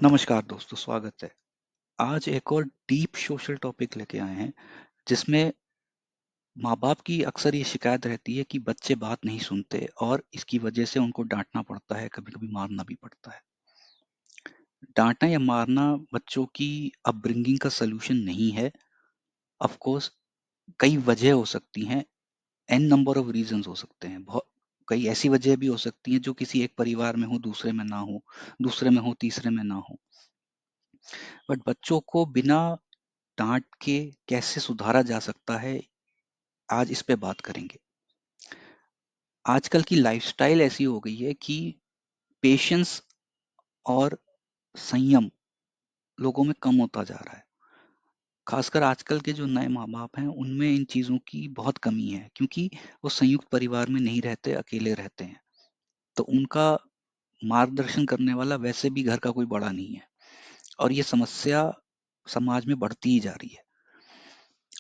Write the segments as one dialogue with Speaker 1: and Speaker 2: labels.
Speaker 1: नमस्कार दोस्तों, स्वागत है। आज एक और डीप सोशल टॉपिक लेके आए हैं जिसमें माँ बाप की अक्सर ये शिकायत रहती है कि बच्चे बात नहीं सुनते और इसकी वजह से उनको डांटना पड़ता है, कभी कभी मारना भी पड़ता है। डांटना या मारना बच्चों की अपब्रिंगिंग का सलूशन नहीं है। ऑफ कोर्स कई वजह हो सकती हैं, एन नंबर ऑफ रीजंस हो सकते हैं। बहुत कई ऐसी वजह भी हो सकती हैं जो किसी एक परिवार में हो, दूसरे में ना हो, दूसरे में हो, तीसरे में ना हो। बट बच्चों को बिना डांट के कैसे सुधारा जा सकता है, आज इस पे बात करेंगे। आजकल की लाइफस्टाइल ऐसी हो गई है कि पेशेंस और संयम लोगों में कम होता जा रहा है। खासकर आजकल के जो नए माँ बाप हैं उनमें इन चीज़ों की बहुत कमी है, क्योंकि वो संयुक्त परिवार में नहीं रहते, अकेले रहते हैं। तो उनका मार्गदर्शन करने वाला वैसे भी घर का कोई बड़ा नहीं है, और ये समस्या समाज में बढ़ती ही जा रही है।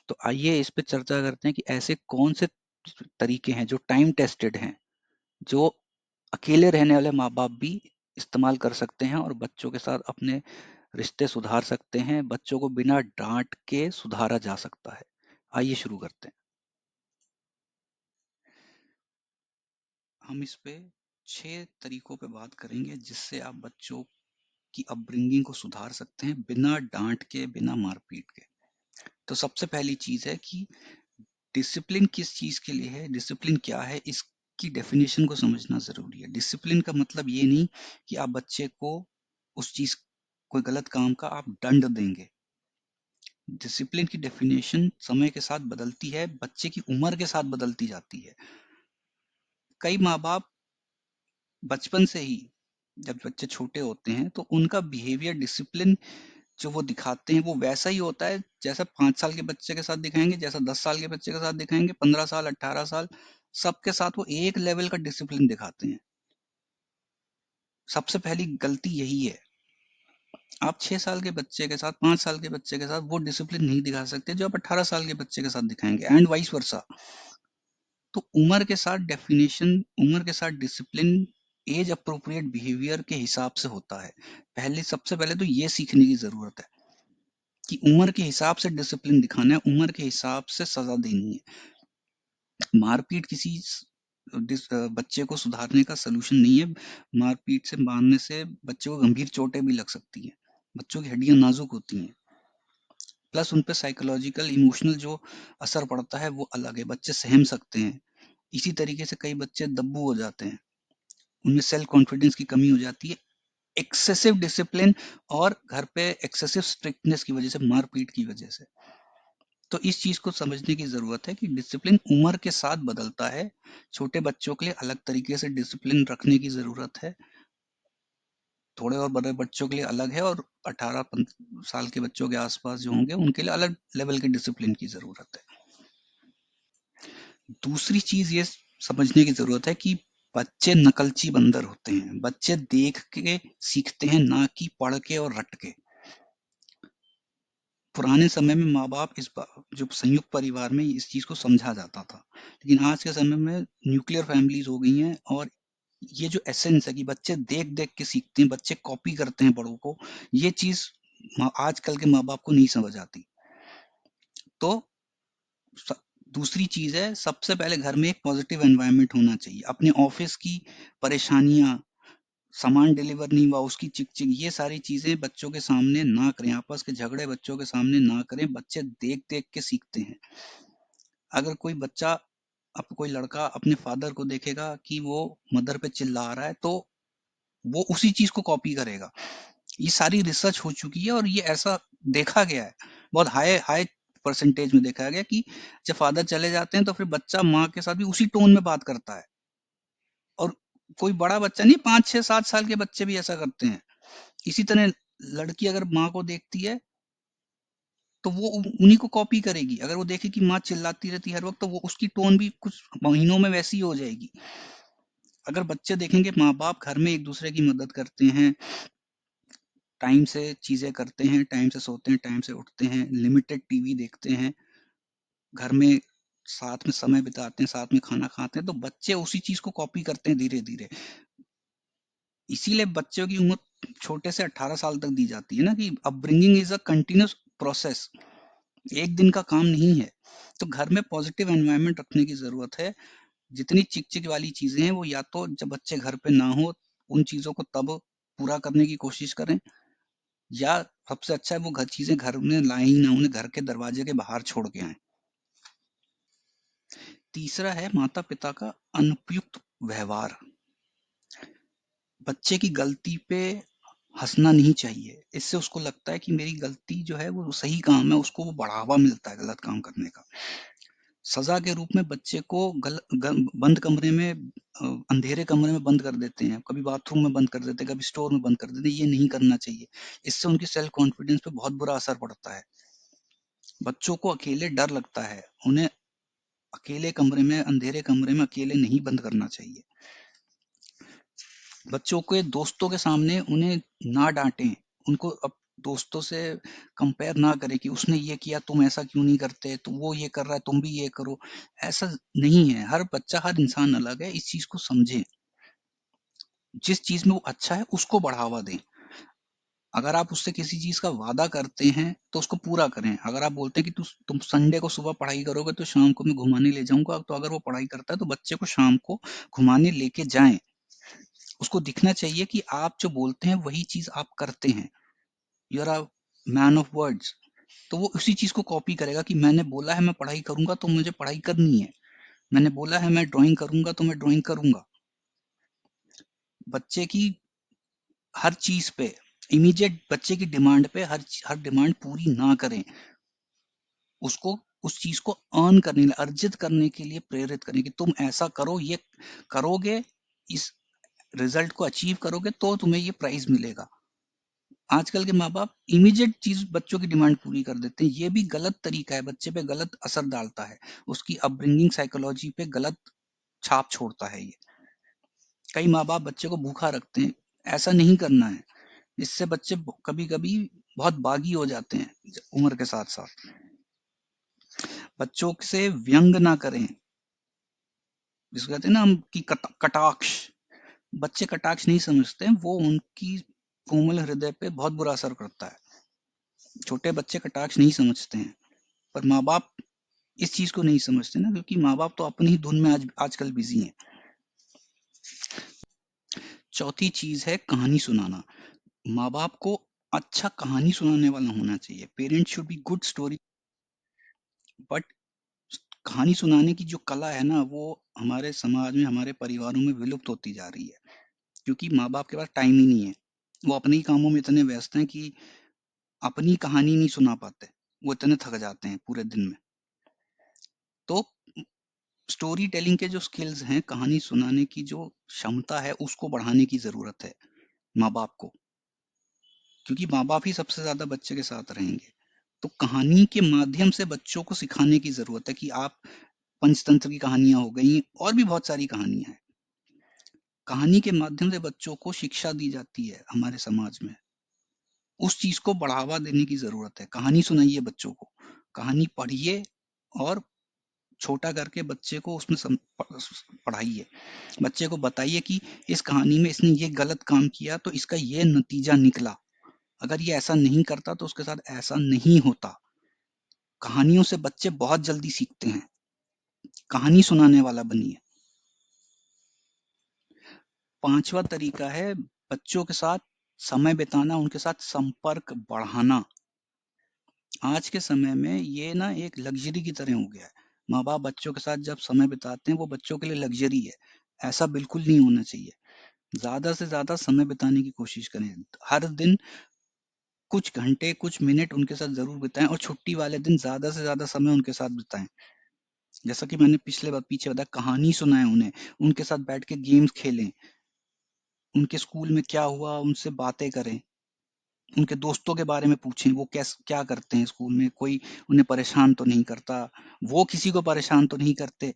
Speaker 1: तो आइए इस पे चर्चा करते हैं कि ऐसे कौन से तरीके हैं जो टाइम टेस्टेड हैं, जो अकेले रहने वाले माँ-बाप भी इस्तेमाल कर सकते हैं और बच्चों के साथ अपने रिश्ते सुधार सकते हैं। बच्चों को बिना डांट के सुधारा जा सकता है। आइए शुरू करते हैं। हम इस पे 6 तरीकों पे बात करेंगे जिससे आप बच्चों की अपब्रिंगिंग को सुधार सकते हैं बिना डांट के, बिना मारपीट के। तो सबसे पहली चीज है कि डिसिप्लिन किस चीज के लिए है, डिसिप्लिन क्या है, इसकी डेफिनेशन को समझना जरूरी है। डिसिप्लिन का मतलब ये नहीं कि आप बच्चे को उस चीज, कोई गलत काम का आप दंड देंगे। डिसिप्लिन की डेफिनेशन समय के साथ बदलती है, बच्चे की उम्र के साथ बदलती जाती है। कई माँ बाप बचपन से ही, जब बच्चे छोटे होते हैं तो उनका बिहेवियर, डिसिप्लिन जो वो दिखाते हैं वो वैसा ही होता है जैसा 5 साल के बच्चे के साथ दिखाएंगे, जैसा 10 साल के बच्चे के साथ दिखाएंगे, 15 साल, 18 साल, सबके साथ वो एक लेवल का डिसिप्लिन दिखाते हैं। सबसे पहली गलती यही है। आप 6 साल के बच्चे के साथ, 5 साल के बच्चे के साथ वो डिसिप्लिन नहीं दिखा सकते जो आप 18 साल के बच्चे के साथ दिखाएंगे, एंड वाइस वर्सा। तो उम्र के साथ डेफिनेशन, उम्र के साथ डिसिप्लिन एज अप्रोप्रिएट बिहेवियर के हिसाब से होता है। सबसे पहले तो ये सीखने की जरूरत है कि उम्र के हिसाब से डिसिप्लिन दिखाना है, उम्र के हिसाब से सजा देनी है। मारपीट बच्चे को सुधारने का सलूशन नहीं है। मारपीट से, मारने से बच्चे को गंभीर चोटें भी लग सकती हैं। बच्चों की हड्डियां नाजुक होती हैं, प्लस उन पे साइकोलॉजिकल, इमोशनल जो असर पड़ता है वो अलग है। बच्चे सहम सकते हैं। इसी तरीके से कई बच्चे दब्बू हो जाते हैं, उनमें सेल्फ कॉन्फिडेंस की कमी हो जाती है एक्सेसिव डिसिप्लिन और घर पे एक्सेसिव स्ट्रिक्टनेस की वजह से, मारपीट की वजह से। तो इस चीज को समझने की जरूरत है कि डिसिप्लिन उम्र के साथ बदलता है। छोटे बच्चों के लिए अलग तरीके से डिसिप्लिन रखने की जरूरत है, थोड़े और बड़े बच्चों के लिए अलग है, और 18 साल के बच्चों के आसपास जो होंगे उनके लिए अलग लेवल के डिसिप्लिन की जरूरत है। दूसरी चीज ये समझने की जरूरत है कि बच्चे नकलची बंदर होते हैं। बच्चे देख के सीखते हैं, ना कि पढ़ के और रट के। पुराने समय में माँ बाप जो संयुक्त परिवार में इस चीज को समझा जाता था, लेकिन आज के समय में न्यूक्लियर फैमिलीज हो गई हैं, और ये जो एसेंस है कि बच्चे देख देख के सीखते हैं, बच्चे कॉपी करते हैं बड़ों को, ये चीज आजकल के माँ बाप को नहीं समझ आती। तो स- दूसरी चीज है, सबसे पहले घर में एक पॉजिटिव एनवायरनमेंट होना चाहिए। अपने ऑफिस की परेशानियां, सामान डिलीवर नहीं हुआ उसकी चिक चिक, ये सारी चीजें बच्चों के सामने ना करें। आपस के झगड़े बच्चों के सामने ना करें। बच्चे देख देख के सीखते हैं। अगर कोई बच्चा, अब कोई लड़का अपने फादर को देखेगा कि वो मदर पे चिल्ला रहा है, तो वो उसी चीज को कॉपी करेगा। ये सारी रिसर्च हो चुकी है और ये ऐसा देखा गया है, बहुत हाई हाई परसेंटेज में देखा गया कि जब फादर चले जाते हैं तो फिर बच्चा माँ के साथ भी उसी टोन में बात करता है। और कोई बड़ा बच्चा नहीं, 5 6 7 साल के बच्चे भी ऐसा करते हैं। इसी तरह लड़की अगर माँ को देखती है तो वो उन्हीं को कॉपी करेगी। अगर वो देखे कि माँ चिल्लाती रहती है हर वक्त, तो वो उसकी टोन भी कुछ महीनों में वैसी हो जाएगी। अगर बच्चे देखेंगे माँ बाप घर में एक दूसरे की मदद करते हैं, टाइम से चीजें करते हैं, टाइम से सोते हैं, टाइम से उठते हैं, लिमिटेड टीवी देखते हैं, घर में साथ में समय बिताते हैं, साथ में खाना खाते हैं, तो बच्चे उसी चीज को कॉपी करते हैं धीरे धीरे। इसीलिए बच्चों की उम्र छोटे से 18 साल तक दी जाती है ना, कि upbringing is a continuous process, एक दिन का काम नहीं है। तो घर में पॉजिटिव एनवायरनमेंट रखने की जरूरत है। जितनी चिक चिक वाली चीजें हैं वो या तो जब बच्चे घर पे ना हो उन चीजों को तब पूरा करने की कोशिश करें, या सबसे अच्छा है वो घर चीजें घर में लाएं ही ना, उन्हें घर के दरवाजे के बाहर छोड़ के आए। तीसरा है माता पिता का अनुपयुक्त व्यवहार। बच्चे की गलती पे हंसना नहीं चाहिए, इससे उसको लगता है कि मेरी गलती जो है वो सही काम है, उसको वो बढ़ावा मिलता है गलत काम करने का। सजा के रूप में बच्चे को बंद कमरे में, अंधेरे कमरे में बंद कर देते हैं, कभी बाथरूम में बंद कर देते हैं, कभी स्टोर में बंद कर देते हैं। ये नहीं करना चाहिए, इससे उनकी सेल्फ कॉन्फिडेंस पे बहुत बुरा असर पड़ता है। बच्चों को अकेले डर लगता है, उन्हें अकेले कमरे में, अंधेरे कमरे में अकेले नहीं बंद करना चाहिए। बच्चों के दोस्तों के सामने उन्हें ना डांटें, उनको अब दोस्तों से कंपेयर ना करें कि उसने ये किया तुम ऐसा क्यों नहीं करते, तो वो ये कर रहा है तुम भी ये करो। ऐसा नहीं है, हर बच्चा, हर इंसान अलग है, इस चीज को समझें। जिस चीज में वो अच्छा है उसको बढ़ावा दें। अगर आप उससे किसी चीज का वादा करते हैं तो उसको पूरा करें। अगर आप बोलते हैं कि तुम संडे को सुबह पढ़ाई करोगे तो शाम को मैं घुमाने ले जाऊंगा, तो अगर वो पढ़ाई करता है तो बच्चे को शाम को घुमाने लेके जाएं। उसको दिखना चाहिए कि आप जो बोलते हैं वही चीज आप करते हैं, you are a man of words. तो वो उसी चीज को कॉपी करेगा कि मैंने बोला है मैं पढ़ाई करूंगा तो मुझे पढ़ाई करनी है, मैंने बोला है मैं ड्राइंग करूंगा तो मैं ड्राइंग करूंगा। बच्चे की हर चीज पे, इमीडिएट बच्चे की डिमांड पे हर डिमांड पूरी ना करें। उसको उस चीज को अर्न करने के लिए, अर्जित करने के लिए प्रेरित करें कि तुम ऐसा करो, ये करोगे, इस रिजल्ट को अचीव करोगे तो तुम्हें ये प्राइज मिलेगा। आजकल के माँ बाप इमीडिएट चीज बच्चों की डिमांड पूरी कर देते हैं, ये भी गलत तरीका है, बच्चे पे गलत असर डालता है, उसकी अपब्रिंगिंग साइकोलॉजी पे गलत छाप छोड़ता है ये। कई माँ बाप बच्चे को भूखा रखते हैं, ऐसा नहीं करना है। इससे बच्चे कभी कभी बहुत बागी हो जाते हैं उम्र के साथ साथ। बच्चों से व्यंग ना करें, जिसको कहते हैं ना हम कि कटाक्ष। बच्चे कटाक्ष नहीं समझते हैं, वो उनकी कोमल हृदय पे बहुत बुरा असर करता है। छोटे बच्चे कटाक्ष नहीं समझते हैं, पर माँ बाप इस चीज को नहीं समझते ना, क्योंकि माँ बाप तो अपनी ही धुन में आजकल बिजी हैं। चौथी चीज है कहानी सुनाना। माँ बाप को अच्छा कहानी सुनाने वाला होना चाहिए। Parents should be good story, but कहानी सुनाने की जो कला है ना वो हमारे समाज में, हमारे परिवारों में विलुप्त होती जा रही है, क्योंकि माँ बाप के पास टाइम ही नहीं है। वो अपने ही कामों में इतने व्यस्त हैं कि अपनी कहानी नहीं सुना पाते, वो इतने थक जाते हैं पूरे दिन में। तो स्टोरी टेलिंग के जो स्किल्स हैं, कहानी सुनाने की जो क्षमता है, उसको बढ़ाने की जरूरत है माँ बाप को, क्योंकि माँ बाप ही सबसे ज्यादा बच्चे के साथ रहेंगे। तो कहानी के माध्यम से बच्चों को सिखाने की जरूरत है कि आप, पंचतंत्र की कहानियां हो गई और भी बहुत सारी कहानियां हैं। कहानी के माध्यम से बच्चों को शिक्षा दी जाती है हमारे समाज में, उस चीज को बढ़ावा देने की जरूरत है। कहानी सुनाइए बच्चों को, कहानी पढ़िए और छोटा करके बच्चे को उसमें पढ़ाइए। बच्चे को बताइए कि इस कहानी में इसने ये गलत काम किया तो इसका ये नतीजा निकला, अगर ये ऐसा नहीं करता तो उसके साथ ऐसा नहीं होता। कहानियों से बच्चे बहुत जल्दी सीखते हैं, कहानी सुनाने वाला बनिए। पांचवा तरीका है बच्चों के साथ समय बिताना, उनके साथ संपर्क बढ़ाना। आज के समय में ये ना एक लग्जरी की तरह हो गया है। माँ बाप बच्चों के साथ जब समय बिताते हैं वो बच्चों के लिए लग्जरी है, ऐसा बिल्कुल नहीं होना चाहिए। ज्यादा से ज्यादा समय बिताने की कोशिश करें, हर दिन कुछ घंटे कुछ मिनट उनके साथ जरूर बिताएं, और छुट्टी वाले दिन ज्यादा से ज्यादा समय उनके साथ बिताएं। जैसा कि मैंने पिछले बार पीछे बताया, कहानी सुनाएं उन्हें, उनके साथ बैठ के गेम्स खेलें, उनके स्कूल में क्या हुआ उनसे बातें करें, उनके दोस्तों के बारे में पूछें, वो क्या करते हैं स्कूल में, कोई उन्हें परेशान तो नहीं करता, वो किसी को परेशान तो नहीं करते।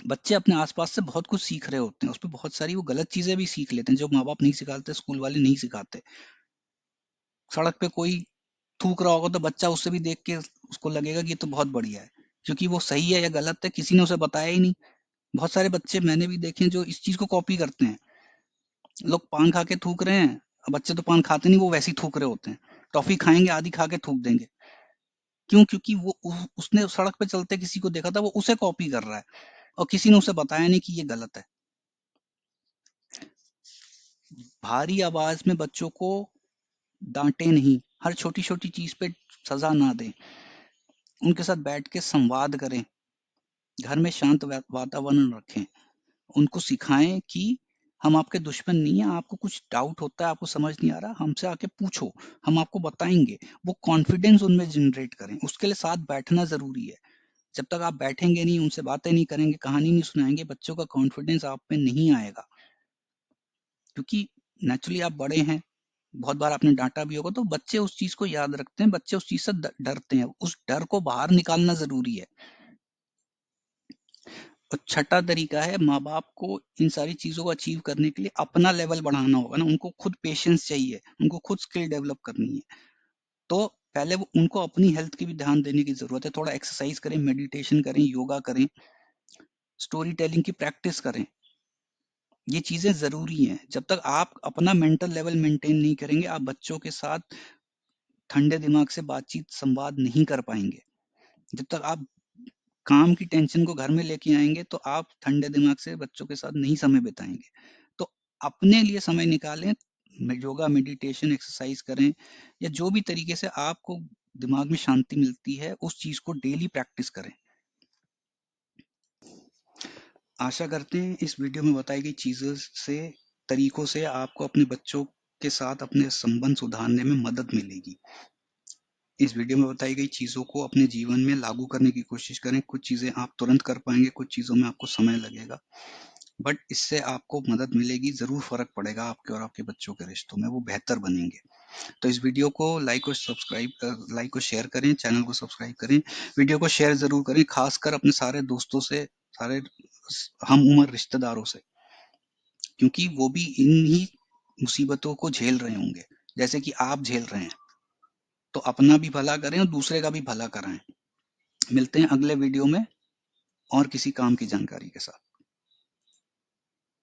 Speaker 1: बच्चे अपने आसपास से बहुत कुछ सीख रहे होते हैं, उसमें बहुत सारी वो गलत चीजें भी सीख लेते हैं जो माँ बाप नहीं सिखाते, स्कूल वाले नहीं सिखाते। सड़क पे कोई थूक रहा होगा तो बच्चा उससे भी देख के उसको लगेगा कि ये तो बहुत बढ़िया है, क्योंकि वो सही है या गलत है किसी ने उसे बताया ही नहीं। बहुत सारे बच्चे मैंने भी देखे हैं जो इस चीज को कॉपी करते हैं। लोग पान खा के थूक रहे हैं, अब बच्चे तो पान खाते नहीं, वो वैसे ही थूक रहे होते हैं। टॉफी खाएंगे, आधी खा के थूक देंगे। क्यों? क्योंकि वो उसने सड़क पे चलते किसी को देखा था, वो उसे कॉपी कर रहा है, और किसी ने उसे बताया नहीं कि ये गलत है। भारी आवाज में बच्चों को डांटे नहीं, हर छोटी छोटी चीज पे सजा ना दें, उनके साथ बैठ के संवाद करें, घर में शांत वातावरण रखें, उनको सिखाएं कि हम आपके दुश्मन नहीं है, आपको कुछ डाउट होता है, आपको समझ नहीं आ रहा, हमसे आके पूछो, हम आपको बताएंगे। वो कॉन्फिडेंस उनमें जनरेट करें, उसके लिए साथ बैठना जरूरी है। जब तक आप बैठेंगे नहीं, उनसे बातें नहीं करेंगे, कहानी नहीं सुनाएंगे, बच्चों का कॉन्फिडेंस आप पे नहीं आएगा। क्योंकि नेचुरली आप बड़े हैं, बहुत बार आपने डांटा भी होगा, तो बच्चे उस चीज को याद रखते हैं, बच्चे उस चीज से डरते हैं, उस डर को बाहर निकालना जरूरी है। और छठा तरीका है, माँ बाप को इन सारी चीजों को अचीव करने के लिए अपना लेवल बढ़ाना होगा ना, उनको खुद पेशेंस चाहिए, उनको खुद स्किल डेवलप करनी है। तो पहले वो उनको अपनी हेल्थ की भी ध्यान देने की जरूरत है, थोड़ा एक्सरसाइज करें, मेडिटेशन करें, योगा करें, स्टोरी टेलिंग की प्रैक्टिस करें। ये चीजें जरूरी हैं। जब तक आप अपना मेंटल लेवल मेंटेन नहीं करेंगे, आप बच्चों के साथ ठंडे दिमाग से बातचीत संवाद नहीं कर पाएंगे। जब तक आप काम की टेंशन को घर में लेके आएंगे, तो आप ठंडे दिमाग से बच्चों के साथ नहीं समय बिताएंगे। तो अपने लिए समय निकालें, योगा, मेडिटेशन, एक्सरसाइज करें, या जो भी तरीके से आपको दिमाग में शांति मिलती है, उस चीज को डेली प्रैक्टिस करें। आशा करते हैं इस वीडियो में बताई गई चीजों से, तरीकों से आपको अपने बच्चों के साथ अपने संबंध सुधारने में मदद मिलेगी। इस वीडियो में बताई गई चीजों को अपने जीवन में लागू करने की कोशिश करें। कुछ चीजें आप तुरंत कर पाएंगे, कुछ चीजों में आपको समय लगेगा, बट इससे आपको मदद मिलेगी, जरूर फर्क पड़ेगा आपके और आपके बच्चों के रिश्तों में, वो बेहतर बनेंगे। तो इस वीडियो को लाइक और शेयर करें, चैनल को सब्सक्राइब करें, वीडियो को शेयर जरूर करें, खासकर अपने सारे दोस्तों से, सारे हम उम्र रिश्तेदारों से, क्योंकि वो भी इन्हीं मुसीबतों को झेल रहे होंगे जैसे कि आप झेल रहे हैं। तो अपना भी भला करें और दूसरे का भी भला कराएं। मिलते हैं अगले वीडियो में और किसी काम की जानकारी के साथ।